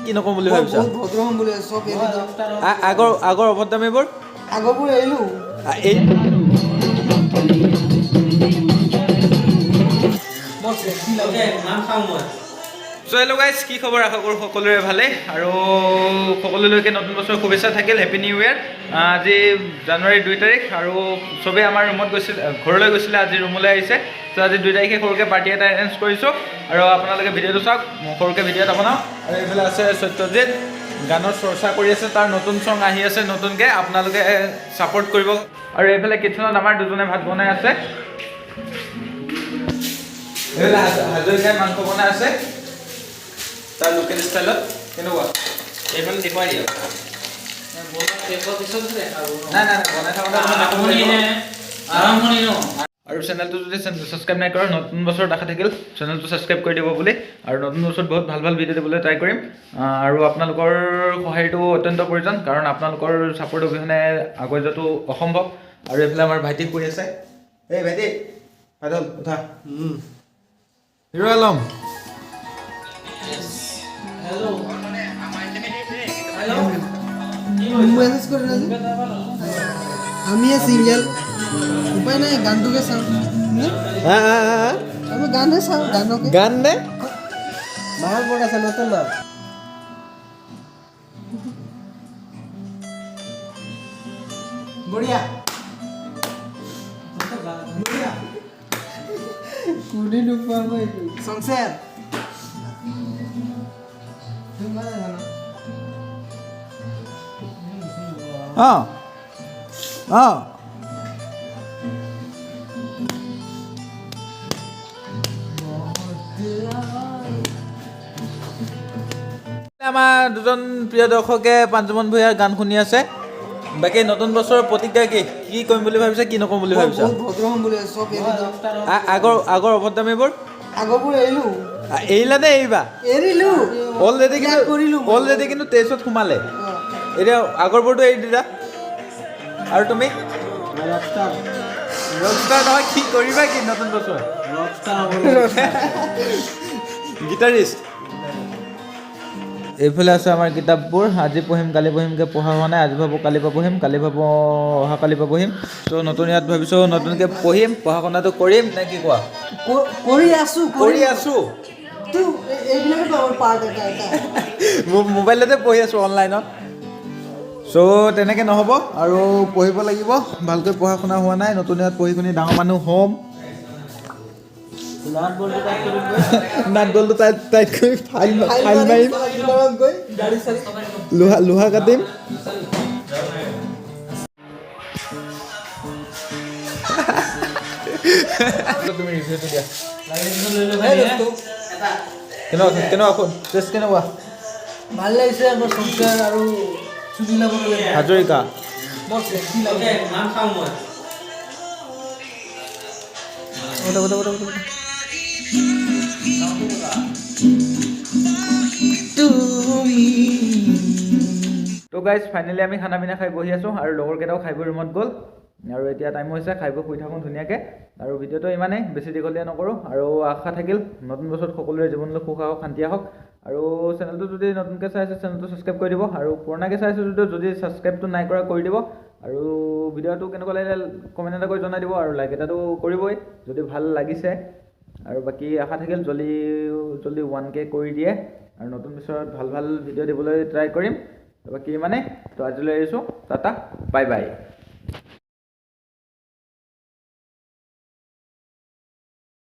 কি নকম বুলি ভাবিছা? বহুত ভদ্ৰ হ'ম বুলি চব এৰি দিম। আগৰ অভদ্ৰামীবোৰ আগৰবোৰ এৰিলোঁ। এই মই চেফটি লাগে নাম খাওঁ মই। চ' হেল্ল' গাইজ, কি খবৰ? আশা কৰোঁ সকলোৰে ভালে আৰু সকলোলৈকে নতুন বছৰৰ শুভেচ্ছা থাকিল। Happy new year. আজি জানুৱাৰী 2 তাৰিখ আৰু চবেই আমাৰ ৰুমত গৈছিলে, ঘৰলৈ গৈছিলে, আজি ৰুমলৈ আহিছে। ত' আজি 2 তাৰিখে সৰুকৈ পাৰ্টি এটা এৰেঞ্জ কৰিছোঁ আৰু আপোনালোকে ভিডিঅ'টো চাওক, সৰুকৈ ভিডিঅ' এটা বনাওঁ। আৰু এইফালে আছে সত্যজিত, গানৰ চৰ্চা কৰি আছে, তাৰ নতুন চং আহি আছে নতুনকৈ, আপোনালোকে ছাপোৰ্ট কৰিব। আৰু এইফালে কিটচেনত আমাৰ দুজনে ভাত বনাই আছে, এইফালে হাজৰিকাই মাংস বনাই আছে তাৰ লোকেল ষ্টাইলত। কেনেকুৱা? এইফালে দেখুৱাই দিয়ক। নাই বনাই থাকোঁতে আৰু চেনেলটো যদি ছাবস্ক্ৰাইব নাই কৰা, নতুন বছৰত আশা থাকিল চেনেলটো ছাবস্ক্ৰাইব কৰি দিব বুলি। আৰু নতুন বছৰত বহুত ভাল ভাল ভিডিঅ' দিবলৈ ট্ৰাই কৰিম। আৰু আপোনালোকৰ সহায়টো অত্যন্ত প্ৰয়োজন, কাৰণ আপোনালোকৰ ছাপোৰ্ট অবিহনে আগুৱাই যোৱাটো অসম্ভৱ। আৰু এইফালে আমাৰ ভাইটি শুই আছে। এই ভাইটি ভাইটি উঠা। হিৰো আলম, মেছেজ কৰি আমি চিংগেল উপায় নাই, গানটোকে চাওঁ। আমি গানহে চাওঁ, গানকে গান নে মাহৰ পৰা আছে নতুন নাম। বঢ়িয়া কোনে নোপোৱাব এইটো সংসাৰ। আমাৰ দুজন প্ৰিয় দৰ্শকে পাঞ্জুমন ভূঞাৰ গান শুনি আছে। বাকী নতুন বছৰৰ প্ৰতিজ্ঞা কি কৰিম বুলি ভাবিছা, কি নকৰিম বুলি ভাবিছা? বহুত ভদ্ৰ হ'ম বুলি চব এৰি দিম। আগৰ অভদ্ৰামীবোৰ আগৰবোৰ এৰিলোঁ। এৰিলা নে এৰিবা? এৰিলোঁ অলৰেডি কৰিলোঁ। কিন্তু 23ত সোমালে। এতিয়া আগৰবোৰতো এৰি দিলা। আৰু তুমি ৰকষ্টাৰ নহয়, কি কৰিবা কি নতুন বছৰ? গিটাৰিষ্ট। এইফালে আছে আমাৰ কিতাপবোৰ। আজি পঢ়িম কালি পঢ়িমকৈ পঢ়া হোৱা নাই, আজি ভাবোঁ কালিৰ পৰা পঢ়িম, কালি ভাবোঁ অহা কালিৰ পৰা পঢ়িম। ত' নতুন ইয়াত ভাবিছোঁ নতুনকৈ পঢ়িম, পঢ়া শুনাটো কৰিম নে কি কোৱা? কৰি আছোঁ মোবাইলতে পঢ়ি আছোঁ অনলাইনত। চ' তেনেকৈ নহ'ব আৰু পঢ়িব লাগিব, ভালকৈ পঢ়া শুনা হোৱা নাই। নতুন ইয়াত পঢ়ি শুনি ডাঙৰ মানুহ হ'ম। নাট বলটো টাইট কৰি ফাইল মাৰিম, লোহা কাটিম। তুমি ৰিভিউটো দিয়া। কেনেকুৱা? ভাল লাগিছে। আমাৰ সংসাৰ আৰু সুনীলা হাজৰিকা। মই চেফটি লাগে নাম খাওঁ মই। তো গাইজ ফাইনেলি আমি খানা পিনা খাই বহি আছোঁ আৰু লগৰকেইটাও খাই বৈ ৰুমত গ'ল। আৰু এতিয়া টাইম হৈছে খাই বৈ শুই থাকোঁ ধুনীয়াকৈ। আৰু ভিডিঅ'টো ইমানেই, বেছি দীঘলীয়া নকৰোঁ। আৰু আশা থাকিল নতুন বছৰত সকলোৰে জীৱনলৈ সুখ আহক, শান্তি আহক। আৰু চেনেলটো যদি নতুনকৈ চাই আছে চেনেলটো ছাবস্ক্ৰাইব কৰি দিব। আৰু পুৰণাকৈ চাই আছে যদি ছাবস্ক্ৰাইবটো নাই কৰা কৰি দিব। আৰু ভিডিঅ'টো কেনেকুৱা লাগিলে কমেণ্ট এটা কৰি জনাই দিব। আৰু লাইক এটাটো কৰিবই যদি ভাল লাগিছে। আৰু বাকী আশা থাকিল জল্দি 1K কৰি দিয়ে আৰু নতুন বছৰত ভাল ভাল ভিডিঅ' দিবলৈ ট্ৰাই কৰিম। বাকী ইমানেই। তো আজিলৈ এৰিছোঁ, টাটা, বাই বাই।